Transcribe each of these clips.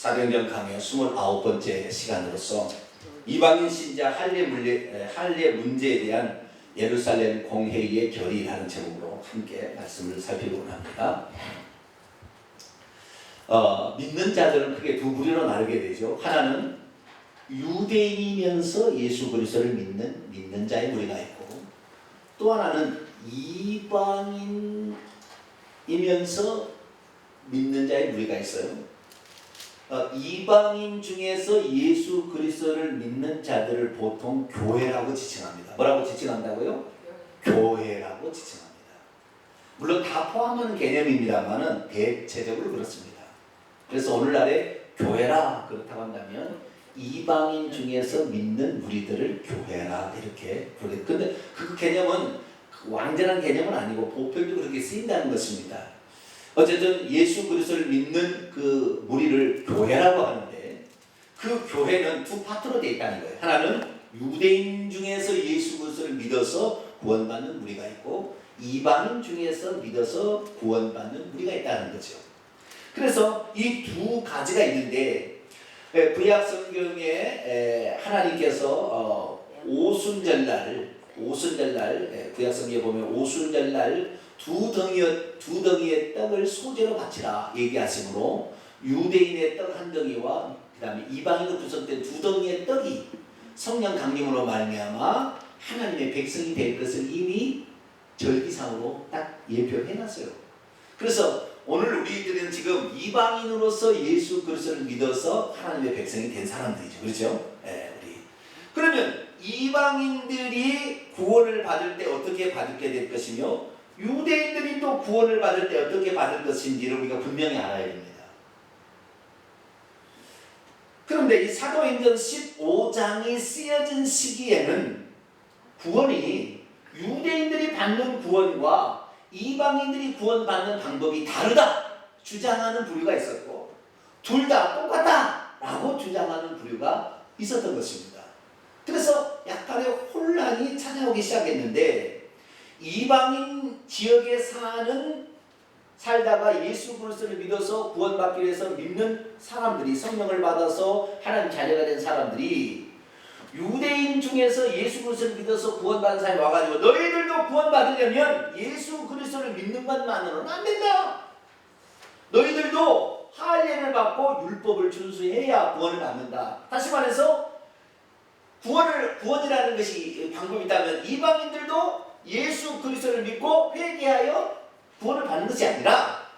사도행전 강의 29번째 시간으로서 이방인 신자 할례 문제에 대한 예루살렘 공회의의 결의라는 제목으로 함께 말씀을 살피고자 합니다. 믿는 자들은 크게 두 부류로 나누게 되죠. 하나는 유대인이면서 예수 그리스도를 믿는 자의 무리가 있고, 또 하나는 이방인이면서 믿는 자의 무리가 있어요. 이방인 중에서 예수 그리스도를 믿는 자들을 보통 교회라고 지칭합니다. 뭐라고 지칭한다고요? 교회라고 지칭합니다. 물론 다 포함하는 개념입니다만은 대체적으로 그렇습니다. 그래서 오늘날에 교회라 그렇다고 한다면 이방인 중에서 믿는 무리들을 교회라 이렇게 부르게. 근데 그 개념은 완전한 개념은 아니고 보편적으로 그렇게 쓰인다는 것입니다. 어쨌든 예수 그리스도를 믿는 그 무리를 교회라고 하는데, 그 교회는 두 파트로 되어 있다는 거예요. 하나는 유대인 중에서 예수 그리스도를 믿어서 구원받는 무리가 있고, 이방인 중에서 믿어서 구원받는 무리가 있다는 거죠. 그래서 이 두 가지가 있는데, 구약 성경에 하나님께서 오순절날 구약 성경에 보면 오순절날 두 덩이의 떡을 소제로 바치라 얘기하시므로, 유대인의 떡 한 덩이와 그 다음에 이방인으로 구성된 두 덩이의 떡이 성령 강림으로 말미암아 하나님의 백성이 될 것을 이미 절기상으로 딱 예표해놨어요. 그래서 오늘 우리들은 지금 이방인으로서 예수 그리스도를 믿어서 하나님의 백성이 된 사람들이죠. 그렇죠? 우리. 그러면 이방인들이 구원을 받을 때 어떻게 받게 될 것이며, 유대인들이 또 구원을 받을 때 어떻게 받을 것인지를 우리가 분명히 알아야 됩니다. 그런데 이 사도행전 15장이 쓰여진 시기에는 구원이 유대인들이 받는 구원과 이방인들이 구원받는 방법이 다르다 주장하는 부류가 있었고, 둘 다 똑같다 라고 주장하는 부류가 있었던 것입니다. 그래서 약간의 혼란이 찾아오기 시작했는데, 이방인 지역에 살다가 예수 그리스도를 믿어서 구원받기 위해서 믿는 사람들이, 성령을 받아서 하나님 자녀가 된 사람들이 유대인 중에서 예수 그리스도를 믿어서 구원받은 사람이 와가지고, 너희들도 구원받으려면 예수 그리스도를 믿는 것만으로는 안 된다. 너희들도 할례를 받고 율법을 준수해야 구원을 받는다. 다시 말해서 구원이라는 것이 방법이 있다면, 이방인들도 예수 그리스도를 믿고 회개하여 구원을 받는 것이 아니라,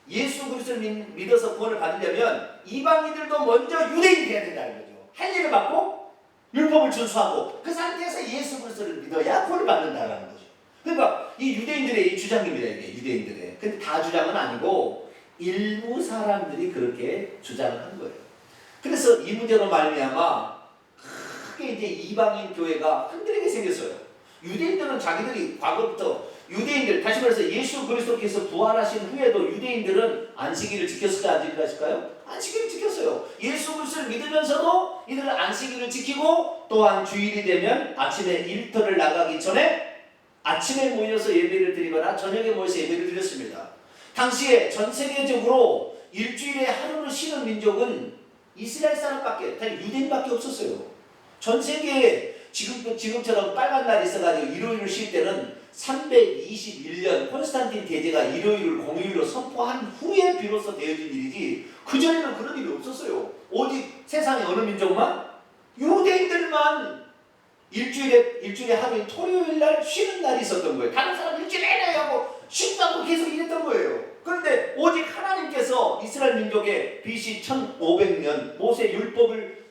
예수 그리스도를 믿어서 구원을 받으려면 이방인들도 먼저 유대인이 되어야 된다는 거죠. 할례를 받고 율법을 준수하고 그 상태에서 예수 그리스도를 믿어야 구원을 받는다는 거죠. 그러니까 이 유대인들의 이 주장입니다. 이게 유대인들의. 근데 다 주장은 아니고 일부 사람들이 그렇게 주장을 한 거예요. 그래서 이 문제로 말미암아 크게 이제 이방인 교회가 흔들리게 생겼어요. 유대인들은 자기들이 과거부터, 유대인들, 다시 말해서 예수 그리스도께서 부활하신 후에도 유대인들은 안식일을 지켰을까 안 지켰을까요? 안식일을 지켰어요. 예수 그리스도를 믿으면서도 이들은 안식일을 지키고, 또한 주일이 되면 아침에 일터를 나가기 전에 아침에 모여서 예배를 드리거나 저녁에 모여서 예배를 드렸습니다. 당시에 전 세계적으로 일주일에 하루를 쉬는 민족은 이스라엘 사람밖에, 유대인밖에 없었어요. 전 세계에 지금처럼 빨간 날이 있어가지고 일요일을 쉴 때는 321년 콘스탄틴 대제가 일요일을 공휴일로 선포한 후에 비로소 되어진 일이지, 그전에는 그런 일이 없었어요. 오직 세상의 어느 민족만? 유대인들만 일주일에 하루인 토요일 날 쉬는 날이 있었던 거예요. 다른 사람 일주일 내내 하고 쉬지 않고 계속 일했던 거예요. 그런데 오직 하나님께서 이스라엘 민족의 BC 1500년 모세 율법을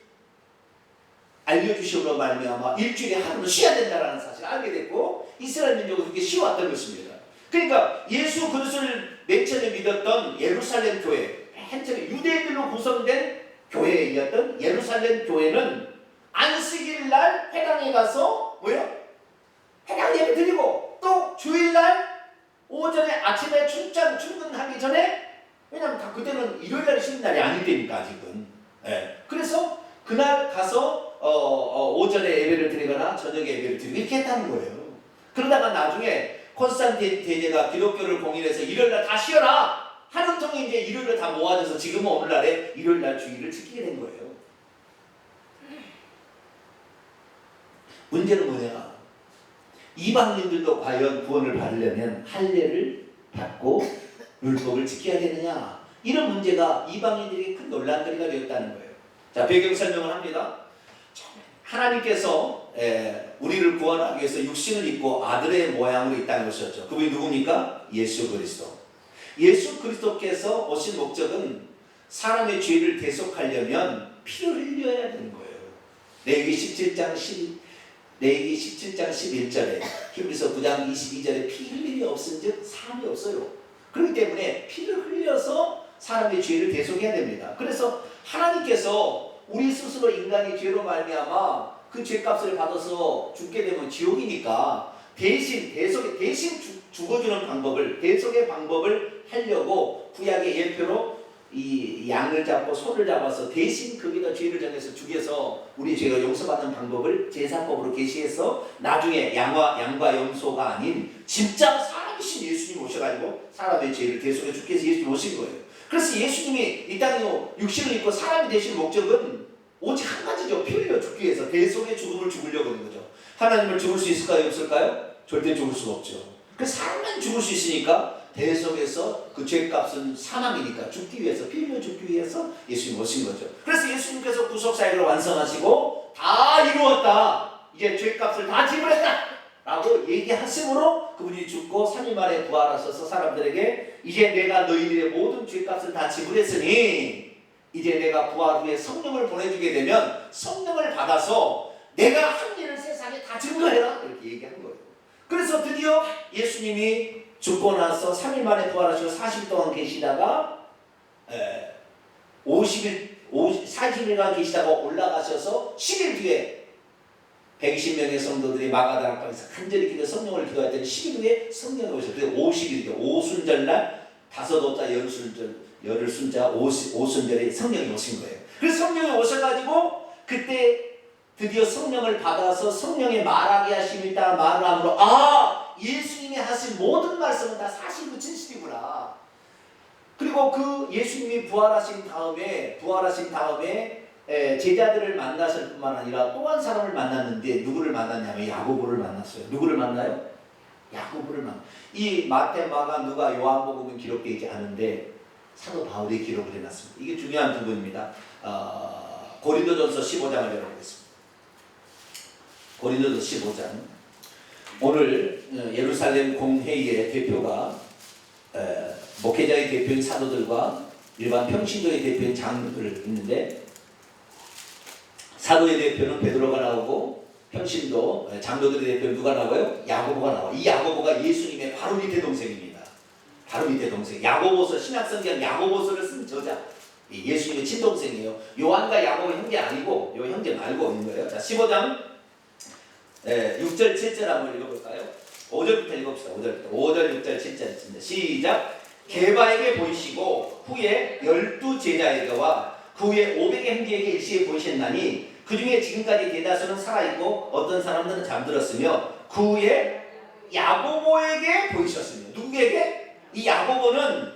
알려주심으로 말미암아 일주일에 하루는 쉬어야 된다는 사실을 알게 됐고, 이스라엘 민족은 그렇게 쉬어왔던 것입니다. 그러니까 예수 그리스도를 맨 처음에 믿었던 예루살렘 교회, 맨 처음에 유대인들로 구성된 교회이었던 예루살렘 교회는 안식일 날 회당에 가서 회당 예배 드리고, 또 주일날 오전에 아침에 출근하기 전에, 왜냐하면 다 그때는 일요일 날 쉬는 날이 아닐 때니까 아직은. 그래서 그날 가서 오전에 예배를 드리거나 저녁에 예배를 드리고 이렇게 했다는 거예요. 그러다가 나중에 콘스탄틴 대제가 기독교를 공인해서 일요일날 다 쉬어라 한 통이 이제 일요일에 다 모아져서 지금은 오늘날에 일요일날 주일을 지키게 된 거예요. 문제는 뭐냐? 이방인들도 과연 구원을 받으려면 할례를 받고 율법을 지켜야 되느냐? 이런 문제가 이방인들에게 큰 논란거리가 되었다는 거예요. 자, 배경 설명을 합니다. 하나님께서 우리를 구원하기 위해서 육신을 입고 아들의 모양으로 이 땅에 오셨죠. 그분이 누굽니까? 예수 그리스도. 예수 그리스도께서 오신 목적은 사람의 죄를 대속하려면 피를 흘려야 되는 거예요. 레위기 17장 11절에 히브리서 9장 22절에 피 흘림이 없은즉 사함이 없어요. 그렇기 때문에 피를 흘려서 사람의 죄를 대속해야 됩니다. 그래서 하나님께서 우리 스스로 인간이 죄로 말미암아 그 죄값을 받아서 죽게 되면 지옥이니까 대신 죽어주는 방법을, 대속의 방법을 하려고 구약의 예표로 이 양을 잡고 소를 잡아서 대신 거기다 죄를 정해서 죽여서 우리 죄가 용서받는 방법을 제사법으로 계시해서 나중에 양과 염소가 아닌 진짜 사람이신 예수님 오셔가지고 사람의 죄를 대속해 죽게 해서 예수님 오신 거예요. 그래서 예수님이 이 땅에 육신을 입고 사람이 되신 목적은 오직 한 가지죠. 피 흘려 죽기 위해서 대속의 죽음을 죽으려고 하는 거죠. 하나님을 죽을 수 있을까요? 없을까요? 절대 죽을 수가 없죠. 그래서 사람만 죽을 수 있으니까 대속에서 그 죄값은 사망이니까 죽기 위해서, 피 흘려 죽기 위해서 예수님 오신 거죠. 그래서 예수님께서 구속사역을 완성하시고 다 이루었다, 이제 죄값을 다 지불했다 라고 얘기하심으로 그분이 죽고 3일 만에 부활하셔서 사람들에게 이제 내가 너희들의 모든 죄값을 다 지불했으니 이제 내가 부활 후에 성령을 보내주게 되면 성령을 받아서 내가 한 일을 세상에 다 증거해라 이렇게 얘기한 거예요. 그래서 드디어 예수님이 죽고 나서 3일 만에 부활하시고 40일 동안 계시다가 40일간 계시다가 올라가셔서 10일 뒤에 120명의 성도들이 마가다락방에서 간절히 기도 성령을 기도할 때는 10일 후에 성령이 오셨어요. 그래서 50일이죠. 오순절날 다섯 오자 열흘 순자 오순절에 성령이 오신 거예요. 그래서 성령이 오셔가지고 그때 드디어 성령을 받아서 성령의 말하게 하심이 있다 말을 함으로 예수님이 하신 모든 말씀은 다 사실이고 진실이구나. 그리고 그 예수님이 부활하신 다음에 제자들을 만나실 뿐만 아니라 또 한 사람을 만났는데 누구를 만났냐면 야고보를 만났어요. 누구를 만나요? 야고보를 만나. 이 마태, 마가, 누가, 요한복음은 기록되지 않은데 사도 바울이 기록을 해놨습니다. 이게 중요한 부분입니다. 고린도전서 15장을 열어보겠습니다. 고린도전서 15장. 오늘 예루살렘 공회의의 대표가 목회자의 대표인 사도들과 일반 평신도의 대표인 장로들을 있는데, 사도의 대표는 베드로가 나오고 평신도 장로들의 대표는 누가 나와요? 야고보가 나와요. 이 야고보가 예수님의 바로 밑에 동생입니다. 바로 밑에 동생. 야고보서, 신약성경 야고보서를 쓴 저자. 예수님의 친동생이에요. 요한과 야고보 형제 아니고 요 형제 말고 있는 거예요. 자, 15장 6절 7절 한번 읽어볼까요? 5절부터 읽읍시다. 5절 6절 7절 시작. 게바에게 보이시고 후에 12제자에게와 그 후에 500의 형제에게 일시에 보이셨나니 그 중에 지금까지 대다수는 살아있고 어떤 사람들은 잠들었으며 그 후에 야고보에게 보이셨으며. 누구에게? 이 야고보는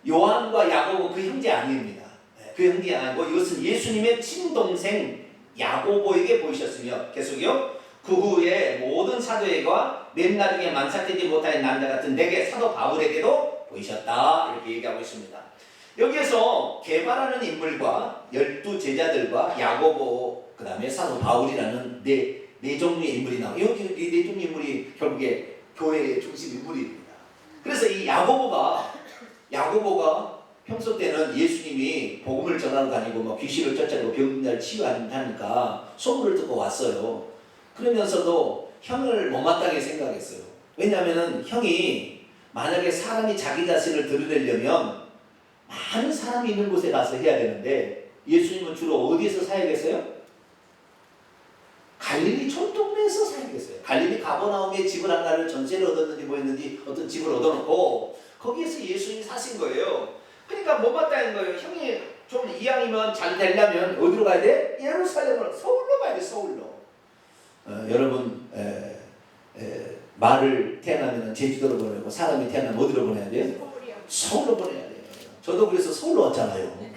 요한과 야고보 그 형제 아닙니다. 그 형제 아니고 이것은 예수님의 친동생 야고보에게 보이셨으며. 계속요. 그 후에 모든 사도에게와 맨날 중에 만삭되지 못하는 남자 같은 내게 사도 바울에게도 보이셨다 이렇게 얘기하고 있습니다. 여기에서 게바라는 인물과 12제자들과 야고보 그 다음에 사도 바울이라는 네 종류의 인물이 나와요. 이 네 종류의 인물이 결국에 교회의 중심 인물입니다. 그래서 이 야고보가 평소 때는 예수님이 복음을 전하러 다니고 뭐 귀신을 쫓아내고 병자를 치유하니까 소문을 듣고 왔어요. 그러면서도 형을 못마땅하게 생각했어요. 왜냐하면 형이 만약에 사람이 자기 자신을 드러내려면 많은 사람이 있는 곳에 가서 해야 되는데 예수님은 주로 어디에서 사역했어요? 갈릴리 촌동네에서 사역했어요. 갈릴리 가버나움에 집을 하나를 전세를 얻었는지 뭐였는지 어떤 집을 얻어놓고 거기에서 예수님이 사신 거예요. 그러니까 못마땅한 거예요. 형이 좀 이왕이면 잘 되려면 어디로 가야 돼? 예루살렘으로, 서울로 가야 돼. 서울로. 여러분 말을 태어나면 제주도로 보내고 사람이 태어나면 어디로 보내야 돼요? 서울로 보내야 돼요. 저도 그래서 서울로 왔잖아요.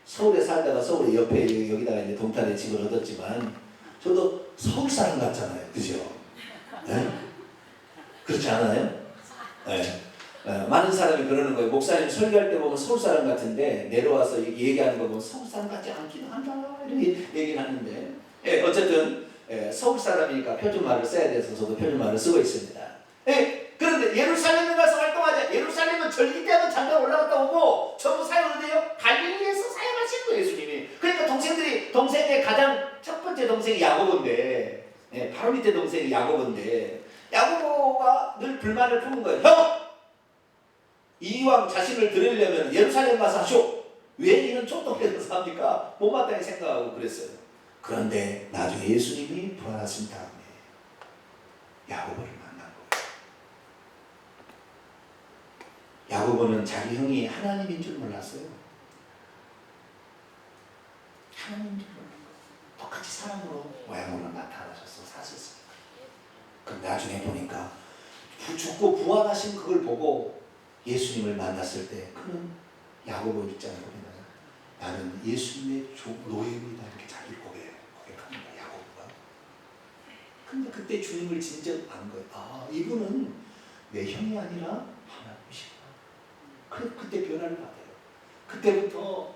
서울에 살다가 서울에 옆에 여기다가 이제 동탄에 집을 얻었지만 저도 서울 사람 같잖아요. 그죠? 네? 그렇지 않아요? 네. 많은 사람이 그러는 거예요. 목사님 설교할 때 보면 서울 사람 같은데 내려와서 얘기하는 거 보면 서울 사람 같지 않기도 한다 이렇게 얘기를 하는데 어쨌든 서울 사람이니까 표준말을 써야 돼서 저도 표준말을 쓰고 있습니다. 그런데 예루살렘에 가서 활동하자. 예루살렘은 절기 때는 잠깐 올라갔다 오고 전부 사역을해요. 갈릴리에서 사역하시는 거예요, 예수님이. 그러니까 동생의 가장 첫 번째 동생이 야고보인데 바로 밑에 동생이 야고보인데 야고보가 늘 불만을 품은 거예요. 형! 이왕 자신을 드리려면 예루살렘 가서 하쇼. 왜 이런 촌동네에서 합니까? 못마땅히 생각하고 그랬어요. 그런데 나중에 예수님이 부활하신 다음에 야고보를 만난 거예요. 야고보는 자기 형이 하나님인 줄 몰랐어요. 하나님인 줄 몰랐어요. 똑같이 사람으로 모양으로 나타나셔서 사셨어요. 그럼 나중에 보니까 죽고 부활하신 그걸 보고 예수님을 만났을 때 그는 야고보 입장을 보면 나는 예수님의 노예입니다 이렇게 자기를 고백합니다. 야고보가. 근데 그때 주님을 진짜 안 거예요. 아, 이분은 내 형이 아니라 하나님이시구나. 그때 변화를 받아요. 그때부터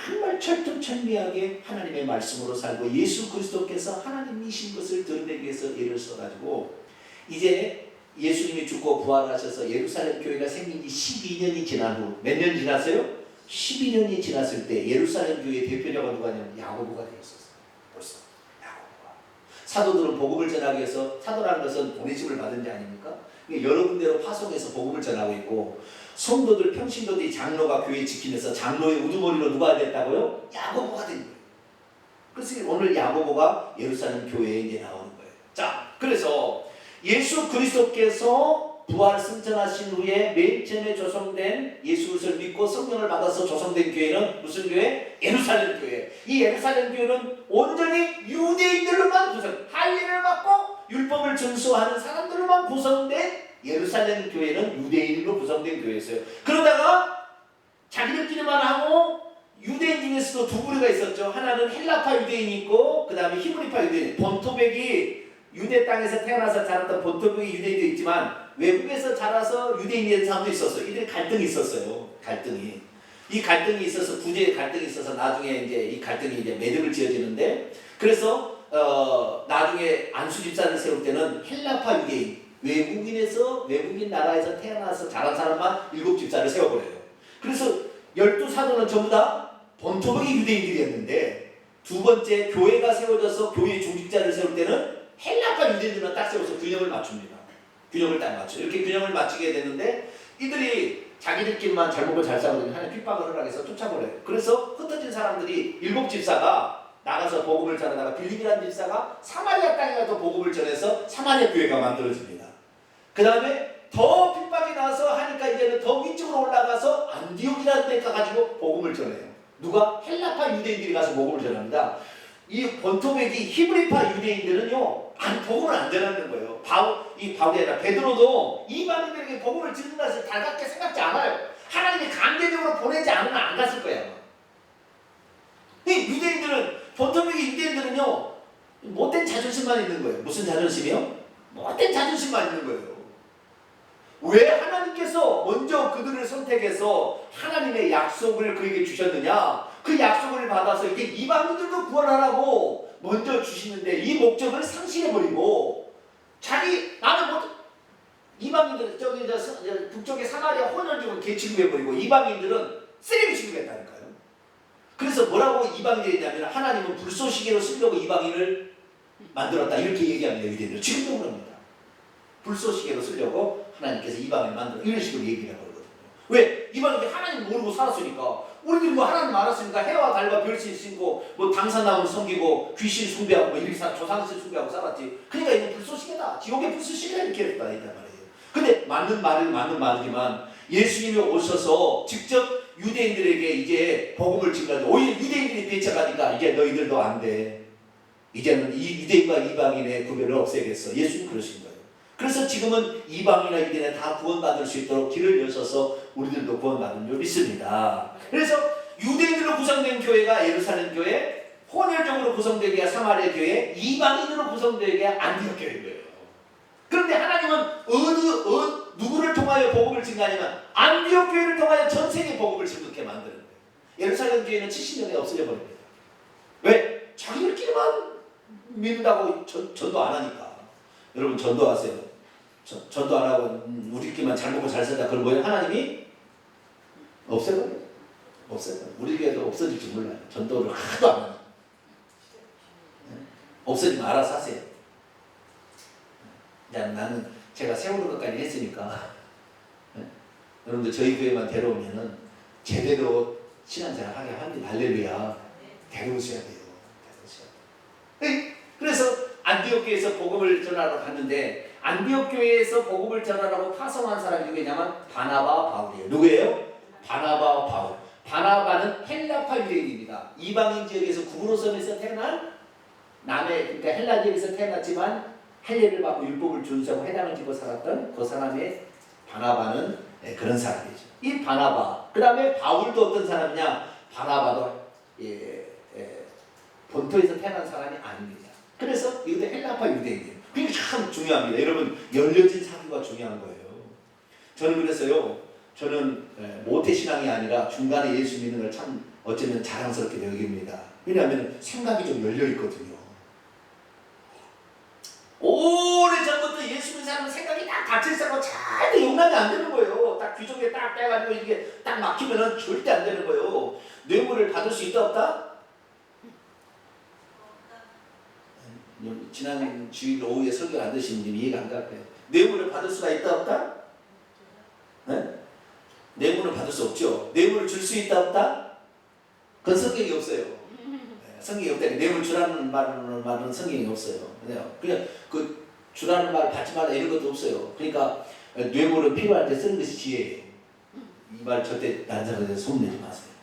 정말 철두철미하게 하나님의 말씀으로 살고 예수 그리스도께서 하나님이신 것을 드러내기 위해서 애를 써가지고 이제 예수님이 죽고 부활하셔서 예루살렘 교회가 생긴 지 12년이 지난 후 몇 년 지났어요? 12년이 지났을 때 예루살렘 교회의 대표자가 누가냐면 야고보가 되었었어요. 벌써 야고보가. 사도들은 복음을 전하기 위해서 사도라는 것은 보내심을 받은 자 아닙니까? 여러 군데로 파송해서 복음을 전하고 있고 성도들 평신도들이 장로가 교회 지키면서 장로의 우두머리로 누가 됐다고요? 야고보가 된 거예요. 그래서 오늘 야고보가 예루살렘 교회에 이제 나오는 거예요. 자, 그래서 예수 그리스도께서 부활 승천하신 후에 맨 처음에 조성된 예수 그리스도를 믿고 성령을 받아서 조성된 교회는 무슨 교회? 예루살렘 교회. 이 예루살렘 교회는 온전히 유대인들로만 구성, 할례를 받고 율법을 준수하는 사람들로만 구성된 예루살렘 교회는 유대인으로 구성된 교회였어요. 그러다가 자기들끼리만 하고 유대인 중에서도 두 부류가 있었죠. 하나는 헬라파 유대인이 있고 그 다음에 히브리파 유대인. 본토백이 유대 땅에서 태어나서 자랐던 본토백이 유대인도 있지만 외국에서 자라서 유대인이 된 사람도 있었어요. 이들이 갈등이 있었어요. 이 갈등이 있어서 구제의 갈등이 있어서 나중에 이제 이 갈등이 이제 매듭을 지어지는데 그래서 나중에 안수 집사를 세울 때는 헬라파 유대인 외국인 나라에서 태어나서 자란 사람만 7 집사를 세워버려요. 그래서 12사도는 전부 다 본토백이 유대인들이었는데 두 번째 교회가 세워져서 교회 중직자를 세울 때는 헬라파 유대인들만 딱 세워서 균형을 맞춥니다. 균형을 딱 맞춰. 이렇게 균형을 맞추게 되는데 이들이 자기들끼리만 잘 먹고 잘 싸우더니 하나님 핍박을 허락해서 쫓아버려요. 그래서 흩어진 사람들이 7 집사가 나가서 복음을 전하다가 빌립이라는 집사가 사마리아 땅에 가서 복음을 전해서 사마리아 교회가 만들어집니다. 그 다음에 더 핍박이 나서 하니까 이제는 더 위쪽으로 올라가서 안디옥이라는 데 가가지고 복음을 전해요. 누가? 헬라파 유대인들이 가서 복음을 전합니다. 이 본토백이 히브리파 유대인들은요 복음을 안 전하는 거예요. 바울이 아니라 베드로도 이방인들에게 복음을 전하는 것을 달갑게 생각지 않아요. 하나님이 강제적으로 보내지 않으면 안 갔을 거예요. 이 유대인들은 본토백의 유대인들은요 못된 자존심만 있는 거예요. 무슨 자존심이요? 못된 자존심만 있는 거예요. 왜 하나님께서 먼저 그들을 선택해서 하나님의 약속을 그에게 주셨느냐? 그 약속을 받아서 이제 이방인들도 구원하라고 먼저 주시는데 이 목적을 상실해버리고 나는 이방인들은 저기 북쪽의 사마리아 혼혈족은 개 취급해버리고 이방인들은 쓰레기 취급했다니까요. 그래서 뭐라고 이방인들이 했냐면 하나님은 불쏘시개로 쓰려고 이방인을 만들었다 이렇게 얘기합니다. 유대인들 지금도 그럽니다. 불쏘시개로 쓰려고 하나님께서 이방인을 만들어 이런 식으로 얘기를 해버리거든요. 왜? 이방인들이 하나님 모르고 살았으니까 우리들이 뭐 하나님 알았으니까 해와 달과 별신 신고 뭐 당산나무 섬기고 귀신 숭배하고 뭐 이렇게 조상신 숭배하고 살았지. 그러니까 이거 불쏘시개다. 지옥의 불쏘시개다 이렇게 했단 말이에요. 근데 맞는 말이지만 예수님이 오셔서 직접 유대인들에게 이제 복음을 증거하고 오히려 유대인들이 배척하니까 이제 너희들도 안 돼. 이제는 이 유대인과 이방인의 구별을 없애겠어. 예수님 그러신 거예요. 그래서 지금은 이방인이나 유대인이 다 구원받을 수 있도록 길을 여셔서 우리들도 구원받은 줄 믿습니다. 그래서 유대인으로 구성된 교회가 예루살렘 교회, 혼혈적으로 구성되기가 사마리아 교회, 이방인으로 구성되기가 안디옥 교회인 거예요. 그런데 하나님은 누구를 통하여 복음을 증가하냐면 안디옥 교회를 통하여 전 세계 복음을 증거케 만드는 거예요. 예루살렘 교회는 70년에 없어져 버립니다. 왜? 자기들끼리만 믿는다고 전도 안 하니까. 여러분 전도하세요. 전도 안 하고 우리끼리만 잘 먹고 잘 살다. 그런 거예요. 하나님이 없애버려요. 없애버려요. 우리 교회도 없어질지 몰라요. 전도를 하도 안 하니까. 없어지면 알아서 하세요. 나는 제가 세우는 것까지 했으니까 여러분들 저희 교회만 데려오면은 제대로 신앙생활 하게 합니다. 할렐루야. 데려오셔야 돼요. 그래서 안디옥 교회에서 복음을 전하러 갔는데 안디옥 교회에서 복음을 전하라고 파송한 사람이 누구냐면 바나바 바울이에요. 누구예요? 바나바 바울. 바나바는 헬라파 유대인입니다. 이방인 지역에서 구브로섬에서 태어난 그러니까 헬라 지역에서 태어났지만 할례를 받고 율법을 준수하고 회당을 짓고 살았던 그 사람의 바나바는 그런 사람이죠. 이 바나바. 그 다음에 바울도 어떤 사람이냐? 바나바도 본토에서 태어난 사람이 아닙니다. 그래서 이것도 헬라파 유대인이에요. 그게 참 중요합니다. 여러분 열려진 사고가 중요한 거예요. 저는 그래서요. 저는 모태신앙이 아니라 중간에 예수 믿는 걸 참 어쩌면 자랑스럽게 여깁니다. 왜냐하면 생각이 좀 열려 있거든요. 오래전부터 예수 믿는 사람은 생각이 딱 닫혀있어서 절대 용납이 안 되는 거예요. 딱 귀족에 딱 빼가지고 이게 딱 막히면은 절대 안 되는 거예요. 뇌물을 받을 수 있다 없다? 지난 주일 오후에 설교 안 드신 분이 이해가 안 갈 거예요. 뇌물을 받을 수가 있다 없다? 네? 뇌물을 받을 수 없죠. 뇌물을 줄 수 있다 없다? 그건 성경이 없어요. 성경이 없다. 뇌물 주라는 말은 성경이 없어요. 그냥 그 주라는 말 받지 말라 이런 것도 없어요. 그러니까 뇌물은 필요할 때 쓰는 것이 지혜예요. 이 말 절대 다른 사람한테 소문내지 마세요.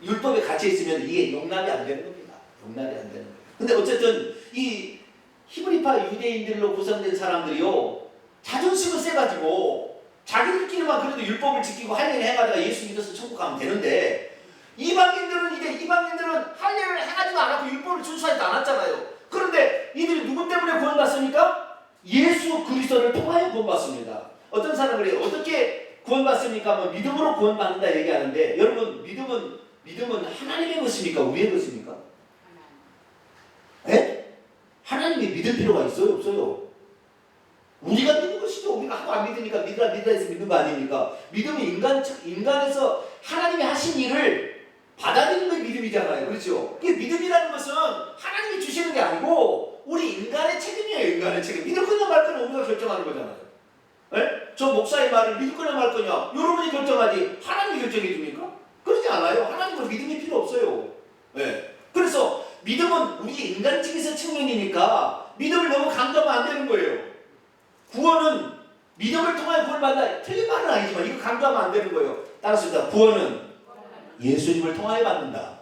율법에 갇혀 있으면 이게 용납이 안 되는 겁니다. 용납이 안 되는 거예요. 근데 어쨌든 이 히브리파 유대인들로 구성된 사람들이요 자존심은 세가지고 자기들끼리만 그래도 율법을 지키고 할례를 해가지고 예수 믿어서 천국 가면 되는데 이방인들은 할례를 해가지고 안 하고 율법을 준수하지 않았잖아요. 그런데 이들이 누구 때문에 구원받습니까? 예수 그리스도를 통하여 구원받습니다. 어떤 사람은 그래요. 어떻게 구원받습니까? 뭐 믿음으로 구원받는다 얘기하는데 여러분 믿음은 하나님의 것입니까? 우리의 것입니까? 네? 하나님이 믿을 필요가 있어요? 없어요? 우리가 믿는 것이죠. 우리가 하도 안 믿으니까 믿으라 해서 믿는 거 아닙니까? 믿음은 인간에서 하나님이 하신 일을 받아들이는 게 믿음이잖아요. 그렇죠? 이 믿음이라는 것은 하나님이 주시는 게 아니고 우리 인간의 책임이에요. 인간의 책임. 믿을 거냐 말 거냐 우리가 결정하는 거잖아요. 네? 저 목사의 말을 믿을 거냐 말 거냐 여러분이 결정하지 하나님이 결정해 줍니까? 그러지 않아요. 하나님은 믿음이 필요 없어요. 네. 그래서 믿음은 우리 인간적인 측면이니까 믿음을 너무 강조하면 안 되는 거예요. 구원은 믿음을 통하여 구원받는다. 틀린 말은 아니지만 이거 강조하면 안 되는 거예요. 따라서 구원은 예수님을 통하여 받는다.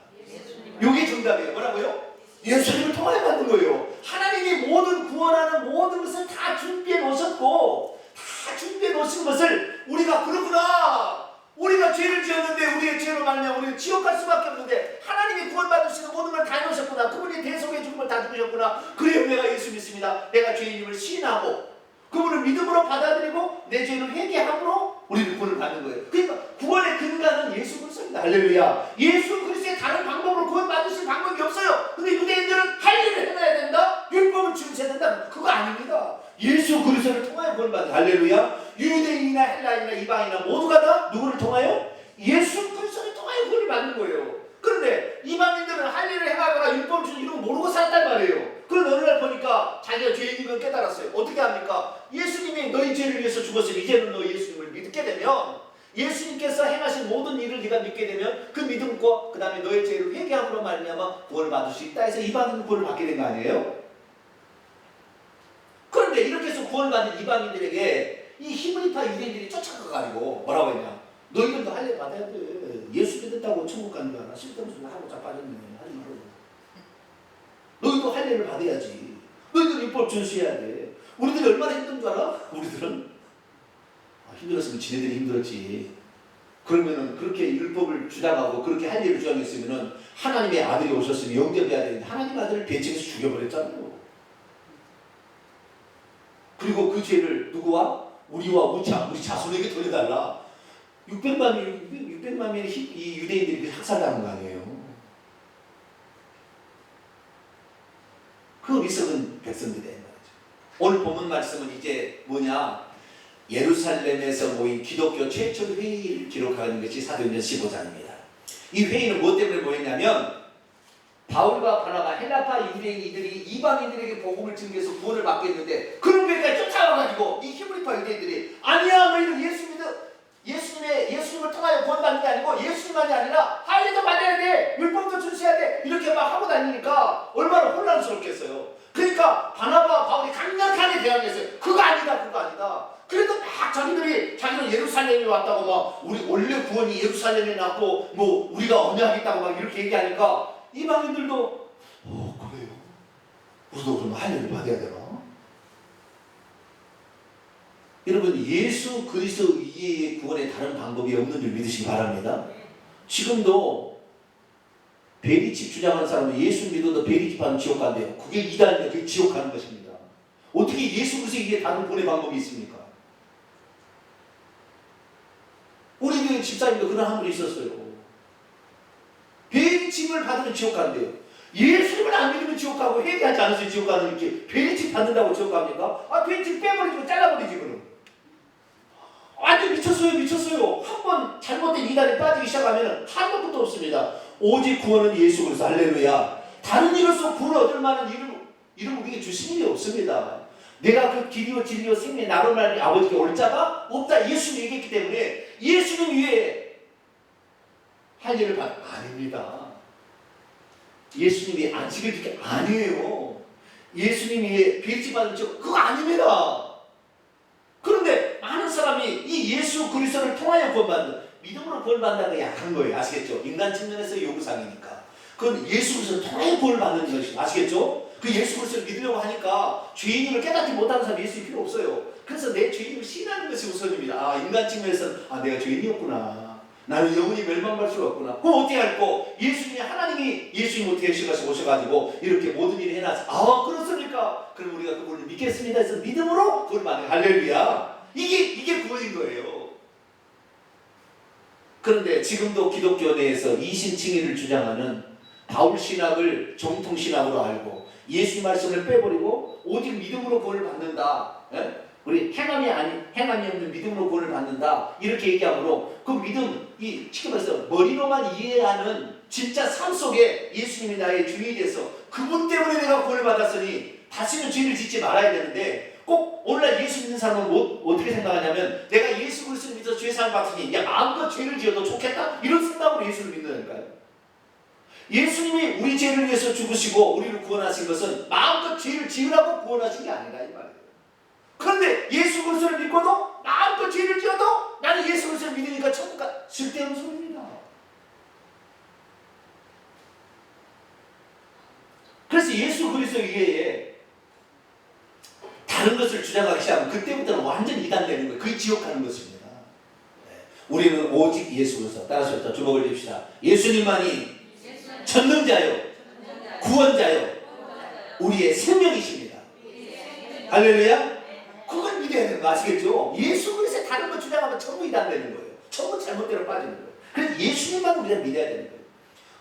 이게 정답이에요. 뭐라고요? 예수님을 통하여 받는 거예요. 하나님이 모든 구원하는 모든 것을 다 준비해 놓으셨고 다 준비해 놓으신 것을 우리가 그렇구나. 우리가 죄를 지었는데 우리의 죄로 말미암아 우리는 지옥 갈 수밖에 없는데 하나님이 구원받으시는 모든 걸 다 해놓으셨구나. 그분이 대속해 죽음을 다 죽으셨구나. 그래요 내가 예수 믿습니다. 내가 죄인임을 시인하고 그분을 믿음으로 받아들이고 내 죄를 회개함으로 우리는 구원을 받는 거예요. 그러니까 구원의 근간은 예수 그리스도입니다. 할렐루야. 예수 그리스도의 다른 방법으로 구원받으실 방법이 없어요. 근데 유대인들은 할례를 해놔야 된다. 율법을 준수해야 된다. 그거 아닙니다. 예수 그리스도를 통하여 구원받는 할렐루야. 유대인이나 헬라인이나 이방인이나 모두가 다 누구를 통하여? 예수 그리스도를 통하여 구원을 받는 거예요. 그런데 이방인들은 할례를 해가거나 율법을 준수 이런 거 모르고 살았단 말이에요. 그런 어느 날 보니까 자기가 죄인인 걸 깨달았어요. 어떻게 합니까? 예수님이 너희 죄를 위해서 죽었으니 이제는 너 예수님을 믿게 되면 예수님께서 행하신 모든 일을 네가 믿게 되면 그 믿음과 그 다음에 너의 죄를 회개함으로 말미암아 구원을 받을 수 있다 해서 이방인 구원을 받게 된 거 아니에요? 그런데 이렇게 해서 구원을 받은 이방인들에게 이 히브리파 유대인들이 쫓아가가지고 뭐라고 했냐? 너희들도 할례 받아야 돼. 예수 믿었다고 천국 가는 거 알아? 쓸데없는 하고 자빠졌네. 하지 말고. 너희도 할례를 받아야지. 너희도 율법 준수해야 돼. 우리들이 얼마나 힘든 줄 알아? 우리들은 힘들었으면 지네들이 힘들었지. 그러면은 그렇게 율법을 주장하고 그렇게 할 일을 주장했으면은 하나님의 아들이 오셨으면 영접해야 되는데 하나님 아들을 배척해서 죽여버렸잖아요. 그리고 그 죄를 누구와? 우리와 우리 자손에게 돌려달라. 600만 명의 이 유대인들이 학살당한 거 아니에요. 그 어리석은 백성들이 말이죠. 오늘 본문 말씀은 이제 뭐냐? 예루살렘에서 모인 기독교 최초 회의를 기록하는 것이 사도행전 15장입니다. 이 회의는 무엇 때문에 모였냐면 바울과 바나바 헬라파 유대인들이 이방인들에게 복음을 증거해서 구원을 받겠는데 그런 교회까지 쫓아와가지고 이 히브리파 유대인들이 아니야 너희는 예수님을 통하여 구원받는 게 아니고 예수님만이 아니라 할례도 받아야 돼 율법도 준수해야 돼 이렇게 막 하고 다니니까 얼마나 혼란스럽겠어요. 그러니까 바나바와 바울이 강력하게 대항했어요. 그거 아니다. 그래도 막 자기는 예루살렘에 왔다고 막 우리 원래 구원이 예루살렘에 났고 뭐 우리가 언약이 있다고 막 이렇게 얘기하니까 이방인들도 그래요? 우리도 그럼 할례를 받아야 되나? 여러분 예수 그리스도 이외의 구원에 다른 방법이 없는 줄 믿으시기 바랍니다. 지금도 베리집 주장하는 사람은 예수 믿어도 베리집 하면 지옥 간대요. 그게 이단이에요. 그게 지옥 가는 것입니다. 어떻게 예수 그리스도 이외에 다른 구원의 방법이 있습니까? 우리 교회 집사님도 그런 한 분이 있었어요. 베리집을 받으면 지옥 간대요. 예수님을 안 믿으면 지옥 가고 회개하지 않으면 지옥 가는 이렇게 베리집 받는다고 지옥 갑니까? 베리집 빼버리고 잘라버리지 그럼. 완전 미쳤어요. 한 번 잘못된 이단에 빠지기 시작하면 한 것도 없습니다. 오직 구원은 예수 그리스도 할렐루야. 다른 이로써 구원 얻을 만한 이름 우리에게 주신 일이 없습니다. 내가 그 길이요 진리요 생명 나로 말하니 아버지께 올 자가 없다. 예수님이 얘기했기 때문에 예수님 위에 할 일을 아닙니다. 예수님이 안식일 지키 아니에요. 예수님 위에 베리집 받는 척 그거 아닙니다. 그런데 많은 사람이 이 예수 그리스도를 통하여 구원받는 믿음으로 구원받는 게 약한 거예요. 아시겠죠? 인간 측면에서 요구사항이니까. 그건 예수 그리스도를 통하여 구원받는 것이 아시겠죠? 그 예수 그리스도를 믿으려고 하니까 죄인임을 깨닫지 못하는 사람 예수님 필요 없어요. 그래서 내 죄인임을 시인하는 것이 우선입니다. 인간 측면에서는 내가 죄인이었구나. 나는 영원히 멸망할 수가 없구나. 그럼 어떻게 할꼬? 하나님이 예수님 어떻게 오셔가지고 이렇게 모든 일을 해놨어. 그렇습니까? 그럼 우리가 그분을 믿겠습니다 해서 믿음으로 구원을 받는 할렐루야. 이게 구원인 거예요. 그런데 지금도 기독교 내에서 이신칭의를 주장하는 바울 신학을 정통 신학으로 알고 예수 말씀을 빼버리고 오직 믿음으로 구원을 받는다. 우리 행함이 없는 믿음으로 구원을 받는다. 이렇게 얘기하므로 그 믿음이 쉽게 말해서 머리로만 이해하는 진짜 삶 속에 예수님이 나의 주인이 돼서 그분 때문에 내가 구원을 받았으니 다시는 죄를 짓지 말아야 되는데 꼭 오늘날 예수 믿는 사람은 어떻게 생각하냐면 내가 예수 그리스도를 믿어서 죄사함 받으니 마음껏 죄를 지어도 좋겠다 이런 생각으로 예수를 믿는다니까요. 예수님이 우리 죄를 위해서 죽으시고 우리를 구원하신 것은 마음껏 죄를 지으라고 구원하신 게 아니라 이 말이에요. 그런데 예수 그리스도를 믿고도 마음껏 죄를 지어도 나는 예수 그리스도를 믿으니까 천국 가 쓸데없는 소리입니다. 그래서 예수 그리스도 이외에 다른 것을 주장하기 시작하면 그때부터는 완전 이단되는 거예요. 그게 지옥 가는 것입니다. 우리는 오직 예수 그리스도 따라서 주목을 줍시다. 예수님만이 전능자요 구원자요 우리의 생명이십니다. 할렐루야. 그걸 믿어야 되는 거 아시겠죠? 예수 그리스도의 다른 거 주장하면 전부 이단되는 거예요. 전부 잘못대로 빠지는 거예요. 그래서 예수님만 우리가 믿어야 되는 거예요.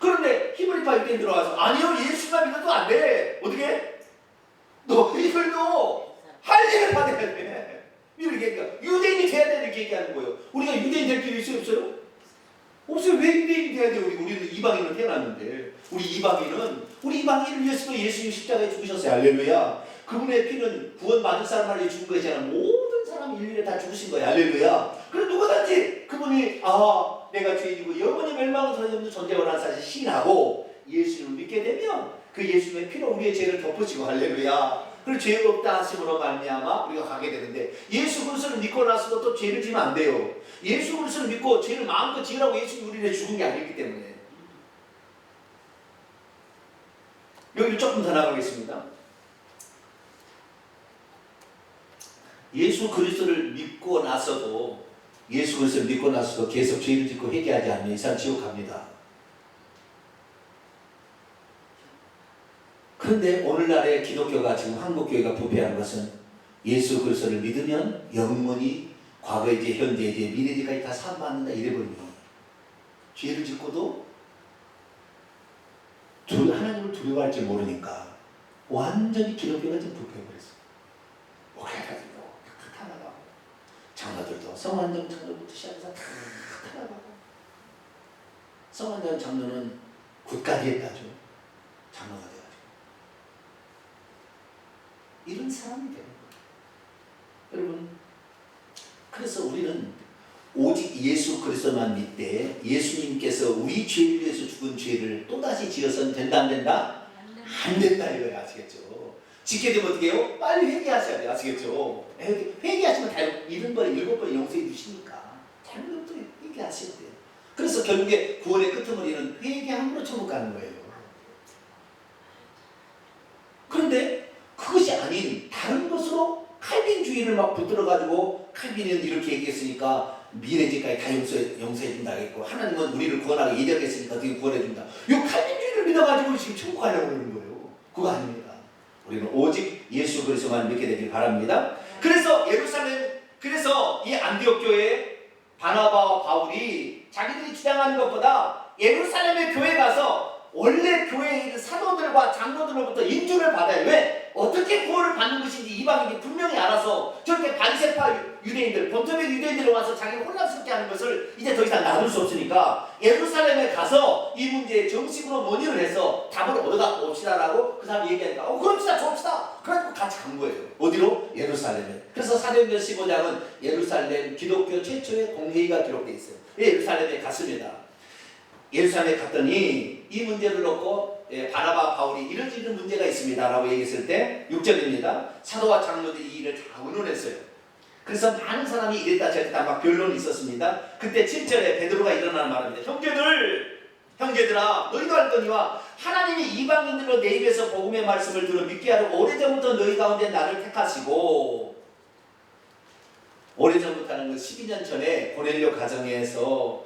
그런데 히브리파 유대인 들어와서 아니요 예수만 믿어도 안 돼. 어떻게? 너희들도 할례를 받아야 돼. 이렇게 얘기하니까 유대인이 돼야 돼 이렇게 얘기하는 거예요. 우리가 유대인 될 필요 있어요 없어요? 없어요. 왜 유대인이 돼야 돼요? 우리는 이방인을 태어났는데 우리 이방인을 위해서도 예수님이 십자가에 죽으셨어요. 할렐루야. 그분의 피는 구원받을 사람만이 죽은 것이 아니라 모든 사람이 인류에 다 죽으신 거예요. 할렐루야. 그럼 누구든지 그분이 내가 죄인이고 영원히 멸망을 없는 존재가 라는 사실을 시인하고 예수님을 믿게 되면 그 예수님의 피로 우리의 죄를 덮으시고 할렐루야. 그리고 죄가 없다 하심으로 말미암아 우리가 가게 되는데 예수 그리스도를 믿고 나서도 또 죄를 지면 안 돼요. 예수 그리스도를 믿고 죄를 마음껏 지으라고 예수님이 우리를 죽은 게 아니기 때문에. 여기를 조금 더 나가겠습니다. 예수 그리스도를 믿고 나서도 예수 그리스도를 믿고 나서도 계속 죄를 짓고 회개하지 않으면 이 사람 지옥 갑니다. 그런데 오늘날의 기독교가 지금 한국교회가 부패한 것은 예수 그리스도를 믿으면 영원히 과거이제 현재이제 미래지까지 다 사함받는다 이래버리니 죄를 짓고도 하나님을 두려워할 줄 모르니까 완전히 기독교가 지금 부패해버렸어요. 목회자들도 다 타나가고 장로들도 성환정 장로부터 시작해서 다 타나가고 성환정 장로는 굿까지 했다죠. 장로가 돼가지고 이런 사람이 되는 거예요. 여러분, 그래서 우리는 오직 예수 그리스도만 믿되 예수님께서 우리 죄를 위해서 죽은 죄를 또다시 지어서는 된다 안 된다? 안 된다 이거예요. 아시겠죠? 짓게 되면 어떻게 해요? 빨리 회개하셔야 돼요. 아시겠죠? 회개하시면 다 70번 7번 용서해 주시니까 잘못도 회개하셔야 돼요. 그래서 결국에 구원의 끄트머리는 회개함으로 천국 가는 거예요. 그런데 그것이 아닌 다른 것으로 칼빈주의를 막 붙들어가지고 칼빈은 이렇게 얘기했으니까 미래지까지 다 용서해준다 했고 하나님은 우리를 구원하기 예정했으니까 어떻게 구원해준다. 이 칼빈주의를 믿어가지고 지금 천국 가려고 그러는 거예요. 그거 아닙니다. 우리는 오직 예수 그리스도만 믿게 되길 바랍니다. 그래서 그래서 이 안디옥 교회에 바나바와 바울이 자기들이 주장하는 것보다 예루살렘의 교회에 가서 원래 교회의 사도들과 장로들로부터 인준을 받아요. 왜? 어떻게 구원을 받는 것인지 이방인이 분명히 알아서 저렇게 반세파 유대인들, 본토백 유대인들이 와서 자기를 혼란스럽게 하는 것을 이제 더 이상 놔둘 수 없으니까 예루살렘에 가서 이 문제에 정식으로 논의를 해서 답을 얻어갖고 옵시다라고 그 사람이 얘기하니까 그럽시다 좋읍시다. 그래서 같이 간 거예요. 어디로? 예루살렘에. 그래서 사도행전 15장은 예루살렘 기독교 최초의 공회의가 기록되어 있어요. 예루살렘에 갔습니다. 예루살렘에 갔더니 이 문제를 놓고 바나바 바울이 이런 문제가 있습니다 라고 얘기했을 때 6절입니다. 사도와 장로들이 이 일을 다 의논했어요. 그래서 많은 사람이 이랬다 저랬다 막 변론이 있었습니다. 그때 7절에 베드로가 일어나는 말입니다. 형제들아 너희도 알거니와 하나님이 이방인들로 내 입에서 복음의 말씀을 들어 믿게 하려고 오래전부터 너희 가운데 나를 택하시고 오래전부터 하는 건 12년 전에 고넬료 가정에서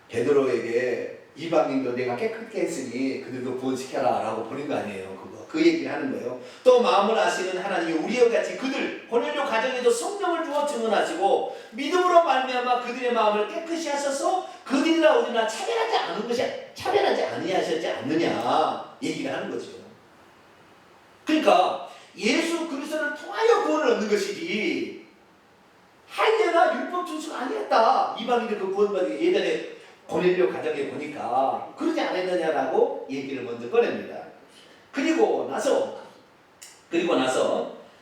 베드로에게 이방인도 내가 깨끗게 했으니 그들도 구원시켜라 라고 보낸 거 아니에요. 그 얘기를 하는 거예요. 또 마음을 아시는 하나님이 우리와 같이 그들 고넬료 가정에도 성령을 주어 증언하시고 믿음으로 말미암아 그들의 마음을 깨끗이 하셔서 그들이나 우리나 차별하지 아니하셨지 않느냐 얘기를 하는 거죠. 그러니까 예수 그리스도를 통하여 구원을 얻는 것이지 할례나 율법 준수가 아니었다. 이방인들 그 구원받기 예전에 고넬료 가정에 보니까 그러지 않았느냐라고 얘기를 먼저 꺼냅니다. 그리고 나서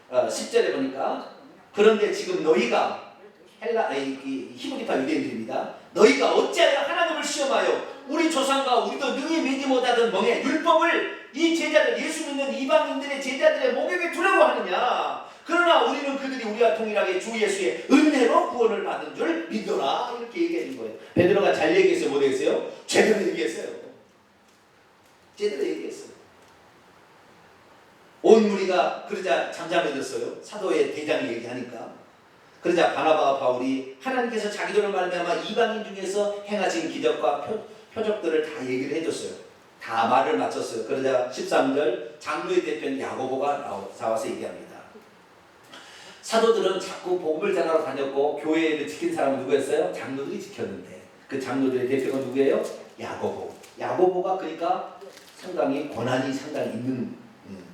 10절에 보니까 그런데 지금 너희가 히브리파 유대인들입니다. 너희가 어찌하여 하나님을 시험하여 우리 조상과 우리도 능히 믿지 못하던 멍에 율법을 이 제자들 예수 믿는 이방인들의 제자들의 목에게 두려고 하느냐. 그러나 우리는 그들이 우리와 동일하게 주 예수의 은혜로 구원을 받은 줄 믿노라 이렇게 얘기하는 거예요. 베드로가 잘 얘기했어요? 못 얘기했어요? 제대로 얘기했어요. 온 무리가 그러자 잠잠해졌어요. 사도의 대장이 얘기하니까. 그러자 바나바와 바울이 하나님께서 자기들을 말미암아 이방인 중에서 행하신 기적과 표적들을 다 얘기를 해줬어요. 다 말을 마쳤어요. 그러자 13절 장로의 대표인 야고보가 나와서 얘기합니다. 사도들은 자꾸 복음을 전하러 다녔고 교회를 지킨 사람은 누구였어요? 장로들이 지켰는데 그 장로들의 대표가 누구예요? 야고보. 야고보가 그러니까 상당히 권한이 상당히 있는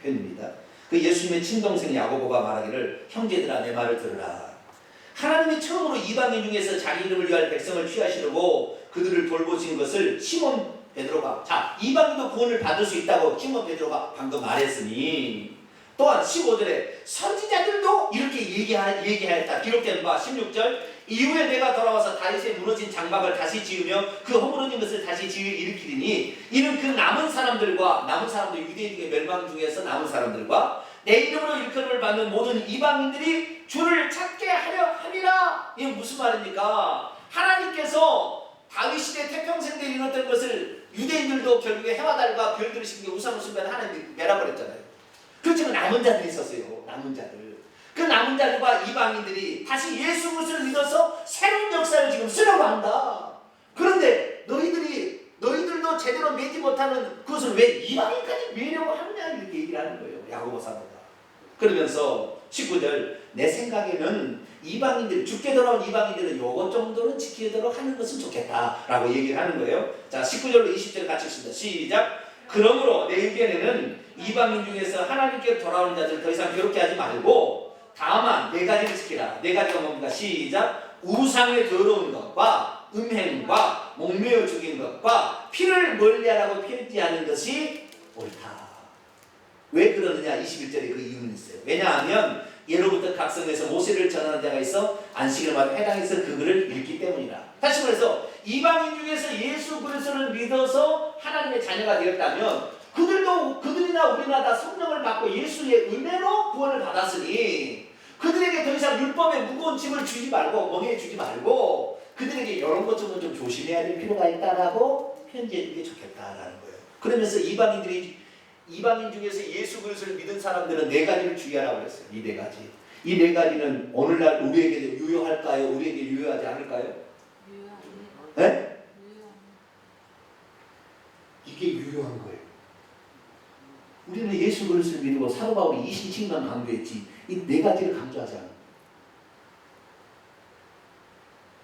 편입니다. 그 예수님의 친동생 야고보가 말하기를 형제들아 내 말을 들으라. 하나님이 처음으로 이방인 중에서 자기 이름을 위할 백성을 취하시려고 그들을 돌보신 것을 시몬 베드로가 이방인도 구원을 받을 수 있다고 시몬 베드로가 방금 말했으니 또한 15절에 선지자들도 이렇게 얘기하였다. 기록된 바 16절 이후에 내가 돌아와서 다윗의 무너진 장막을 다시 지으며 그 허물어진 것을 다시 일으키리니 이는 그 남은 사람들 유대인의 멸망 중에서 남은 사람들과 내 이름으로 일컬음을 받는 모든 이방인들이 주를 찾게 하려 함이라. 이게 무슨 말입니까? 하나님께서 다윗 시대 태평생들이 일어났던 것을 유대인들도 결국에 해와 달과 별들을 심겨 우상을 숭배하는 하나님이 멸하버렸잖아요. 그렇지만 남은 자들이 있었어요. 남은 자들. 그 남은 자들과 이방인들이 다시 예수 그리스도를 믿어서 새로운 역사를 지금 쓰려고 한다. 그런데 너희들도 제대로 매지 못하는 그것을 왜 이방인까지 매려고 하느냐 이렇게 얘기를 하는 거예요. 야고보 사도가. 그러면서 19절 내 생각에는 이방인들 죽게 돌아온 이방인들은 요것 정도는 지키도록 하는 것은 좋겠다라고 얘기를 하는 거예요. 자 19절로 20절 같이 읽습니다. 시작. 그러므로 내 의견에는 이방인 중에서 하나님께 돌아오는 자들 더 이상 괴롭게 하지 말고 다만 네 가지를 지키라. 네 가지가 뭡니까? 시작. 우상에 더러운 것과 음행과 목매어 죽인 것과 피를 멀리하라고 편지하는 것이 옳다. 왜 그러느냐? 21절에 그 이유는 있어요. 왜냐하면 예로부터 각성에서 모세를 전하는 자가 있어 안식을 마다 해당해서 그거를 읽기 때문이라. 다시 말해서 이방인 중에서 예수 그리스도를 믿어서 하나님의 자녀가 되었다면 그들이나 우리나 다 성령을 받고 예수의 은혜로 구원을 받았으니 그들에게 더 이상 율법의 무거운 짐을 주지 말고 멍에 주지 말고 그들에게 이런 것 좀 조심해야 될 필요가 있다라고 편지해 주는 게 좋겠다라는 거예요. 그러면서 이방인 중에서 예수 그리스도를 믿은 사람들은 네 가지를 주의하라고 했어요. 이 네 가지. 이 네 가지는 오늘날 우리에게 유효할까요? 우리에게 유효하지 않을까요? 네? 이게 유효한 거예요. 우리는 예수 그리스도를 믿고 사도 바울이 27만 강조했지 이 네 가지를 강조하지 않아요.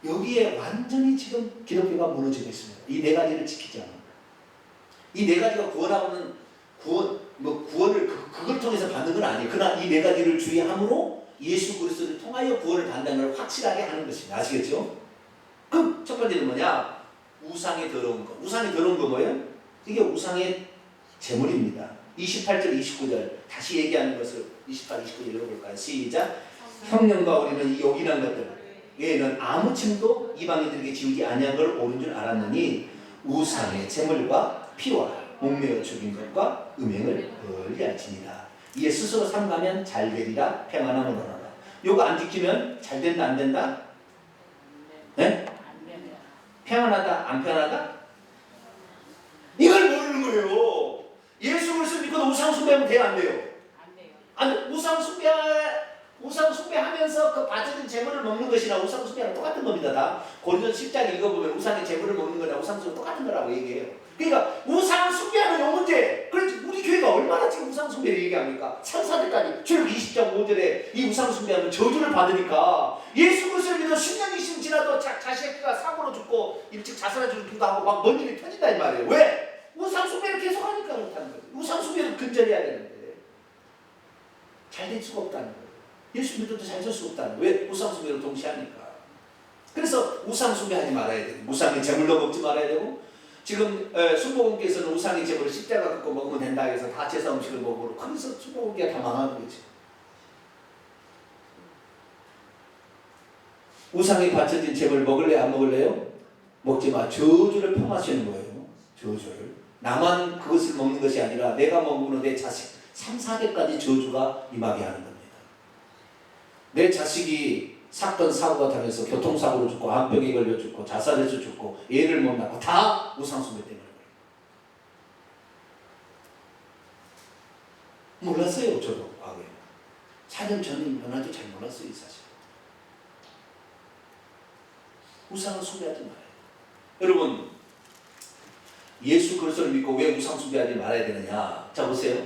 여기에 완전히 지금 기독교가 무너지고 있습니다. 이 네 가지를 지키지 않아요. 이 네 가지가 구원을 그걸 통해서 받는 건 아니에요. 그러나 이 네 가지를 주의함으로 예수 그리스도를 통하여 구원을 받는 걸 확실하게 하는 것입니다. 아시겠죠? 그럼 첫 번째는 뭐냐? 우상의 더러운 거. 우상의 더러운 거 뭐예요? 이게 우상의 제물입니다. 28절 29절 다시 얘기하는 것을 28, 29절 읽어볼까요? 시작. 형령과 우리는 이 요긴한 것들 얘는 아무 침도 이방인들에게 지우지 아니한 걸 옳은 줄 알았느니 우상의 제물과 피와 목매어 죽인 것과 음행을 멀리할지니라. 이에 스스로 삼가면 잘 되리라. 평안함을 얻어라. 요거 안 지키면 잘 된다 안 된다? 네? 평안하다 안 평안하다? 이걸 모르는 거예요. 예수 그리스도 믿고 우상 숭배하면 돼요 안 돼요? 안 돼요. 우상 숭배하면서 그 바쳐진 재물을 먹는 것이나 우상 숭배랑 똑같은 겁니다. 다 고린도서 10장 읽어보면 우상의 재물을 먹는 거나 우상 숭배 똑같은 거라고 얘기해요. 그러니까 우상 숭배하는 요 문제. 그렇지 우리 교회가 얼마나 지금 우상 숭배를 얘기합니까? 3, 4절까지 출애굽 20장 5절에 이 우상 숭배하면 저주를 받으니까 예수 그리스도를 믿어 10년 20년 지나도 자식가 사고로 죽고 일찍 자살해 죽기도 하고 막 먼 일이 터진다 이 말이에요. 왜? 우상 숭배를 계속하니까 그렇다는 거예요. 우상 숭배를 근절해야 되는데 잘 될 수가 없다는 거예요. 예수 믿어도 잘 될 수가 없다는 거예요. 왜? 우상 숭배를 동시에 하니까. 그래서 우상 숭배하지 말아야 되고 우상의 제물도 먹지 말아야 되고 지금 순복음께서는 우상의 제물을 십자가 긋고 먹으면 된다 해서 다 제사 음식을 먹으러 그래서 순복음교가 다 망하는 거지. 우상에 바쳐진 제물 먹을래 안 먹을래요? 먹지 마. 저주를 평하시는 거예요. 저주를. 나만 그것을 먹는 것이 아니라 내가 먹으면 내 자식 3, 4대까지 저주가 임하게 하는 겁니다. 내 자식이 사건 사고가 당해서 교통사고로 죽고 암병에 걸려 죽고 자살해서 죽고 애를 못 낳고 다 우상숭배 때문에 그래요. 몰랐어요. 저도 과거에 4년 전은 아주 잘 몰랐어요. 이 사실. 우상을 숭배하지 말아요. 여러분 예수 그리스도를 믿고 왜 우상 숭배하지 말아야 되느냐? 자 보세요.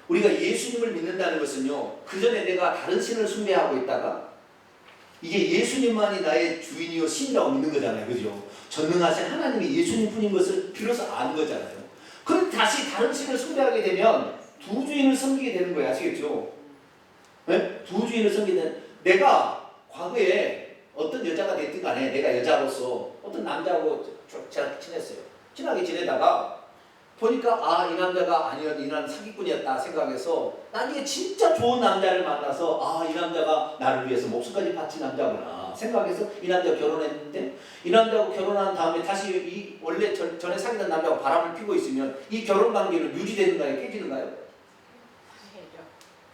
우리가 예수님을 믿는다는 것은요. 그 전에 내가 다른 신을 숭배하고 있다가 이게 예수님만이 나의 주인이요 신이라고 믿는 거잖아요. 그죠? 전능하신 하나님이 예수님뿐인 것을 비로소 아는 거잖아요. 그럼 다시 다른 신을 숭배하게 되면 두 주인을 섬기게 되는 거예요. 아시겠죠? 네? 두 주인을 섬기게 되는 내가 과거에 어떤 여자가 됐든 간에 내가 여자로서 어떤 남자하고 제가 친했어요. 친하게 지내다가 보니까 이 남자가 아니었 이 남자 사기꾼이었다 생각해서 나중에 진짜 좋은 남자를 만나서 이 남자가 나를 위해서 목숨까지 바친 남자구나 생각해서 이 남자가 결혼했는데 이 남자하고 결혼한 다음에 다시 이 원래 전에 사귀던 남자하고 바람을 피고 있으면 이 결혼 관계는 유지되는가요? 깨지는가요?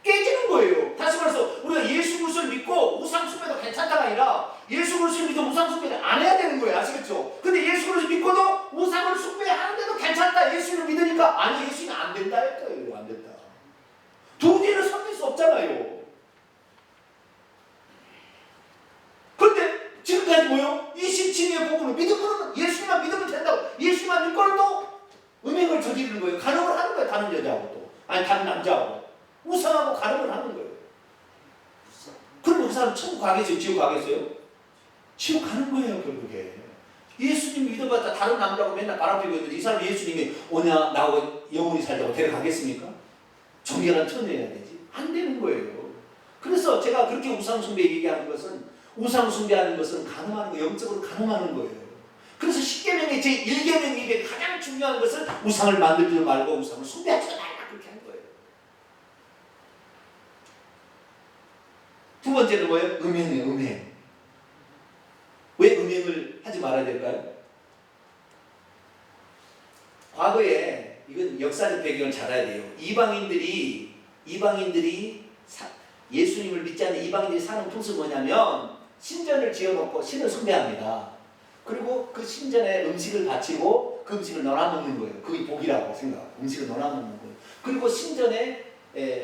깨지는 거예요. 다시 말해서 우리가 예수 그리스도를 믿고 우상 숭배도 괜찮다가 아니라 예수 그리스도를 믿고 우상 숭배를 안 해야 되는 거예요. 아시겠죠? 근데 예수 그리스도 믿고도 우상을 숭배하는데도 괜찮다. 예수를 믿으니까 아니 예수는 안 된다 했어요. 안 된다. 두 개를 섬길 수 없잖아요. 지금까지 뭐요? 이신칭의 복음을 믿으면 예수님만 믿으면 된다고. 예수님만 믿고도 음행을 저지르는 거예요. 간음을 하는 거예요. 다른 여자하고 또 아니 다른 남자하고 우상하고 간음을 하는 거예요. 그럼 그 사람 천국 가겠어요? 지옥 가겠어요? 지옥 가는 거예요. 결국에 예수님 믿어봤자 다른 남자하고 맨날 바람피고 있는데 이 사람 예수님이 오냐 나하고 영원히 살자고 데려가겠습니까? 정결한 처녀여야 되지. 안 되는 거예요. 그래서 제가 그렇게 우상숭배 얘기하는 것은 우상숭배하는 것은 간음하는 거, 영적으로 간음하는 거예요. 그래서 10계명의 제1계명 입에 가장 중요한 것은 우상을 만들지 말고 우상을 숭배하지 말라 그렇게 한 거예요. 두 번째는 뭐예요? 음행이에요. 음행. 왜 음행을 하지 말아야 될까요? 과거에 이건 역사적 배경을 잘 알아야 돼요. 이방인들이 예수님을 믿지 않는 이방인들이 사는 풍습이 뭐냐면 신전을 지어놓고 신을 숭배합니다. 그리고 그 신전에 음식을 바치고 그 음식을 넣어 먹는 거예요. 그게 복이라고 생각하고 음식을 넣어 먹는 거예요. 그리고 신전에